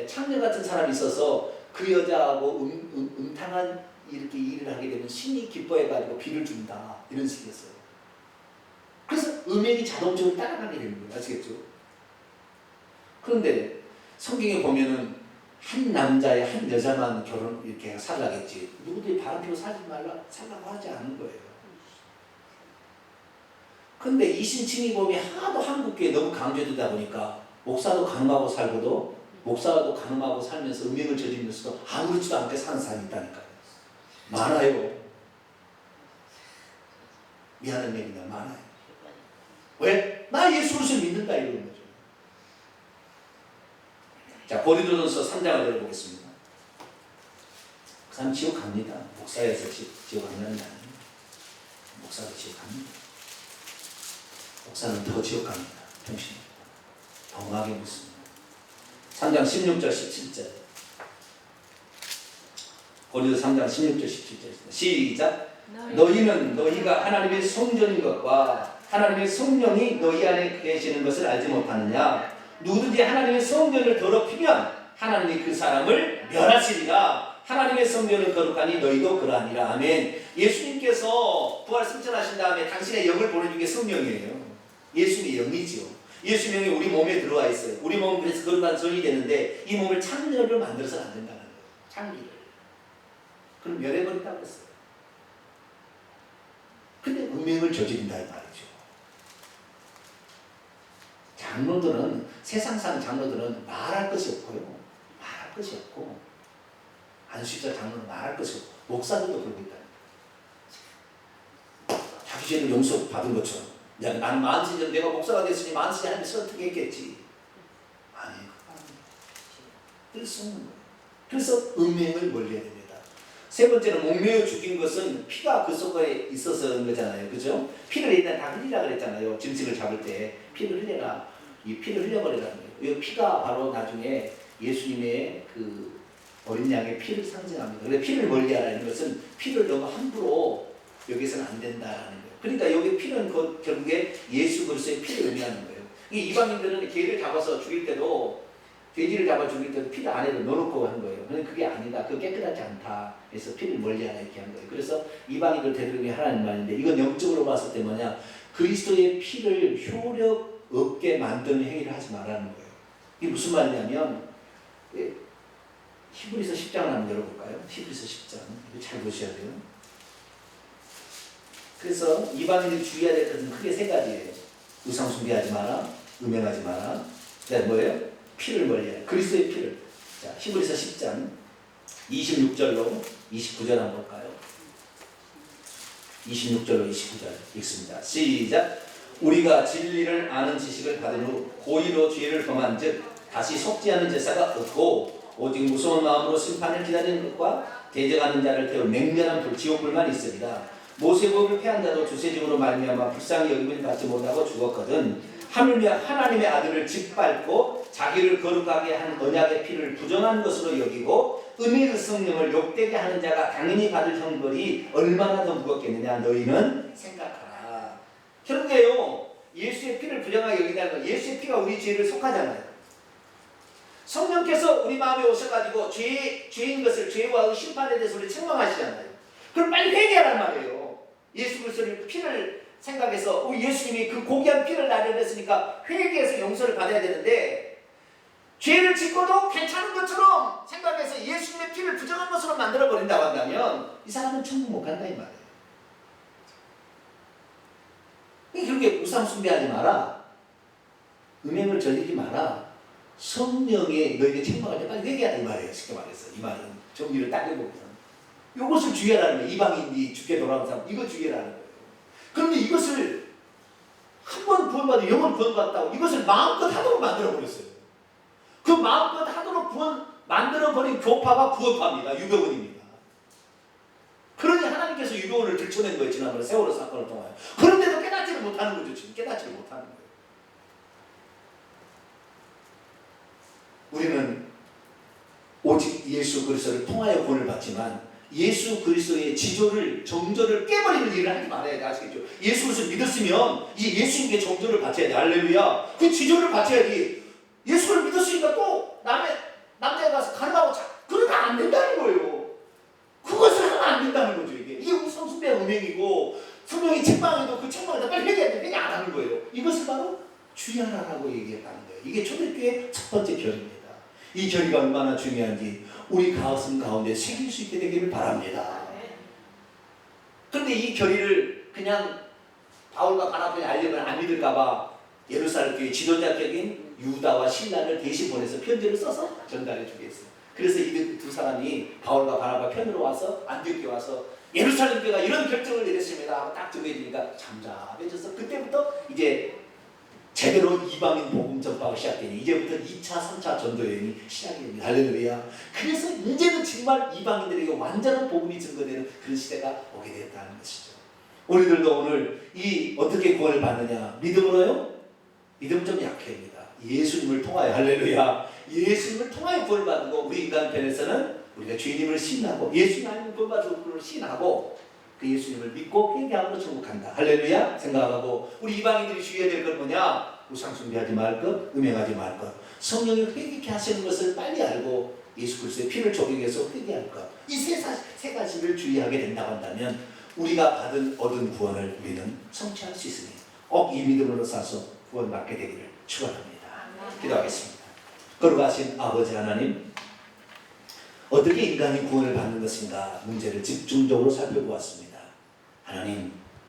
창녀 같은 사람이 있어서 그 여자하고 음탕한 이렇게 일을 하게 되면 신이 기뻐해가지고 비를 준다 이런 식이었어요. 그래서 음행이 자동적으로 따라가게 되는 거예요. 아시겠죠? 그런데 성경에 보면은 한 남자의 한 여자만 결혼 이렇게 살라겠지. 누구들이 바람피고 살라고 하지 않은 거예요. 근데 이신칭의법이 하도 한국교회에 너무 강조되다 보니까 목사도 간음하고 살고도 목사도 간음하고 살면서 음행을 저지르면서도 아무렇지도 않게 사는 사람이 있다니까요. 많아요. 미안한 얘기나 많아요. 왜? 나 예수 그리스도를 믿는다 이러는 거죠. 자, 고린도전서 3장을 열어보겠습니다. 그 사람 지옥 갑니다. 목사에서 지옥 안 가는 게 아니에요. 목사도 지옥 갑니다. 목사는 더 지옥 갑니다. 평신 더 마게 묻습니다. 3장 16절 17절 고린도서 3장 16절 17절 시작. 너희는 너희가 하나님의 성전인 것과 하나님의 성령이 너희 안에 계시는 것을 알지 못하느냐. 누구든지 하나님의 성전을 더럽히면 하나님이 그 사람을 멸하시리라. 하나님의 성전은 거룩하니 너희도 그러하니라. 아멘. 예수님께서 부활 승천하신 다음에 당신의 영을 보내준 게 성령이에요. 예수님의 영이지요. 예수님의 영이 우리 몸에 들어와 있어요. 우리 몸은 그래서 거룩한 전이 되는데 이 몸을 창녀를 만들어서는 안 된다는 거예요. 창기를. 그럼 멸해버린다고 했어요. 근데 음행을 저지른다 이 말이죠. 장로들은 세상 사는 장로들은 말할 것이 없고요. 말할 것이 없고 안수자 장로는 말할 것이 없고 목사들도 그러고 있다. 자기 죄를 용서 받은 것처럼 야, 나는 만세전 내가 목사가 됐으니 만세 하면서 어떻게 했겠지. 아니 그래서 그래서 음행을 멀리해야 됩니다. 세 번째는 목매어 죽인 것은 피가 그 속에 있어서 그런 거잖아요. 그죠? 피를 일단 다 흘리라 그랬잖아요. 짐승을 잡을 때 피를 흘려라. 이 피를 흘려버리라는 거예요. 이 피가 바로 나중에 예수님의 그 어린 양의 피를 상징합니다. 근데 피를 멀리하라는 것은 피를 너무 함부로 여기서는 안 된다라는 거예요. 그러니까 여기 피는 결국에 예수 그리스도의 피를 의미하는 거예요. 이 이방인들은 개를 잡아서 죽일 때도 돼지를 잡아 죽일 때도 피를 안에도 넣어놓고 하는 거예요. 근데 그게 아니다. 그거 깨끗하지 않다. 그래서 피를 멀리하라 이렇게 한 거예요. 그래서 이방인들 되도록이 하라는 말인데 이건 영적으로 봤을 때 뭐냐? 그리스도의 피를 효력 없게 만드는 행위를 하지 말라는 거예요. 이게 무슨 말이냐면 히브리서 10장을 한번 열어볼까요? 히브리서 10장. 이거 잘 보셔야 돼요. 그래서 이방인들이 주의해야 될 것은 크게 세 가지예요. 우상 숭배하지 마라. 음행하지 마라. 그다음에 뭐예요? 피를 멀리해. 그리스도의 피를. 자, 히브리서 10장 26절로 29절 한번 볼까요? 26절로 29절 읽습니다. 시작. 우리가 진리를 아는 지식을 받은 후 고의로 죄를 범한 즉 다시 속지 않은 제사가 없고 오직 무서운 마음으로 심판을 기다리는 것과 대적하는 자를 태울 맹렬한 지옥불만 있으리라. 모세법을 폐한 자도 주세직으로 말미암아 불쌍히 여김을 받지 못하고 죽었거든. 하나님의 아들을 짓밟고 자기를 거룩하게 한 언약의 피를 부정한 것으로 여기고 은혜의 성령을 욕되게 하는 자가 당연히 받을 형벌이 얼마나 더 무겁겠느냐 너희는 생각하라. 결국에요 예수의 피를 부정하게 여긴다는 건 예수의 피가 우리 죄를 속하잖아요. 성령께서 우리 마음에 오셔가지고 죄인 것을 죄와 심판에 대해서 우리 책망하시잖아요. 그럼 빨리 회개하란 말이에요. 예수 그리스도의 피를 생각해서 예수님이 그 고귀한 피를 나려냈으니까 회개해서 용서를 받아야 되는데 죄를 짓고도 괜찮은 것처럼 생각해서 예수님의 피를 부정한 것으로 만들어버린다고 한다면 이 사람은 천국 못 간다 이 말이에요. 그렇게 우상 숭배하지 마라. 음행을 저지르지 마라. 성령이 너에게 책망할 때 빨리 회개하라 이 말이에요. 쉽게 말해서 이 말은 정리를 따져보면 이것을 주의하라는 거예요. 이방인이 죽게 돌아온 사람 이거 주의하라는 거예요. 그런데 이것을 한 번 구원받아 영원 구원받았다고 이것을 마음껏 하도록 만들어버렸어요. 그 마음껏 하도록 만들어버린 교파가 구원파입니다. 유교원입니다. 그러니 하나님께서 유교원을 들춰낸 거예요. 지난번에 세월호 사건을 통하여. 그런데도 깨닫지를 못하는 거죠. 지금 깨닫지를 못하는 거예요. 우리는 오직 예수 그리스도를 통하여 구원을 받지만 예수 그리스도의 지조를 정조를 깨버리는 일을 하지 말아야 돼. 아시겠죠? 예수 그리스도를 믿었으면 이제 예수님께 정조를 바쳐야 돼. 할렐루야. 그 지조를 바쳐야지. 예수를 믿었으니까 또 남자에 가서 가르마고 그러면 안 된다는 거예요. 그것을 하면 안 된다는 거죠. 이게 우상 숭배의 음행이고 성령이 책망해도 그 책망을 빨리 회개해야 돼. 회개 안 하는 거예요. 이것을 바로 주의하라고 얘기했다는 거예요. 이게 초대교회의 첫 번째 결입니다. 이 결의가 얼마나 중요한지 우리 가슴 가운데 새길 수 있게 되기를 바랍니다. 그런데 이 결의를 그냥 바울과 바나바에 알려면 안 믿을까봐 예루살렘 교회 지도자격인 유다와 신라를 대신 보내서 편지를 써서 전달해 주겠어요. 그래서 이 두 사람이 바울과 바나바 편으로 와서 안디옥에 와서 예루살렘 교회가 이런 결정을 내렸습니다 하고 딱 정해지니까 잠잠해져서 그때부터 이제 제대로 이방인 복음 전파가 시작되니 이제부터 2차, 3차 전도 여행이 시작이 됩니다. 할렐루야. 그래서 이제는 정말 이방인들에게 완전한 복음이 증거되는 그런 시대가 오게 됐다는 것이죠. 우리들도 오늘 이 어떻게 구원을 받느냐? 믿음으로요? 믿음은 좀 약합니다. 예수님을 통하여 할렐루야. 예수님을 통하여 구원을 받는 거 우리 인간편에서는 우리가 주님을 신하고 예수님 아니면 구원받을 분을 신하고 그 예수님을 믿고 회개함으로 천국 간다. 할렐루야 생각하고 우리 이방인들이 주의해야 될 건 뭐냐? 우상 숭배하지 말 것, 음행하지 말 것, 성령이 회개케 하시는 것을 빨리 알고 예수 그리스도의 피를 적용해서 회개할 것. 이 세 가지를 주의하게 된다고 한다면 우리가 얻은 구원을 우리는 성취할 수 있으니 꼭 이 믿음으로 사서 구원받게 되기를 축원합니다. 기도하겠습니다. 거룩하신 아버지 하나님, 어떻게 인간이 구원을 받는 것인가 문제를 집중적으로 살펴보았습니다. 하나님,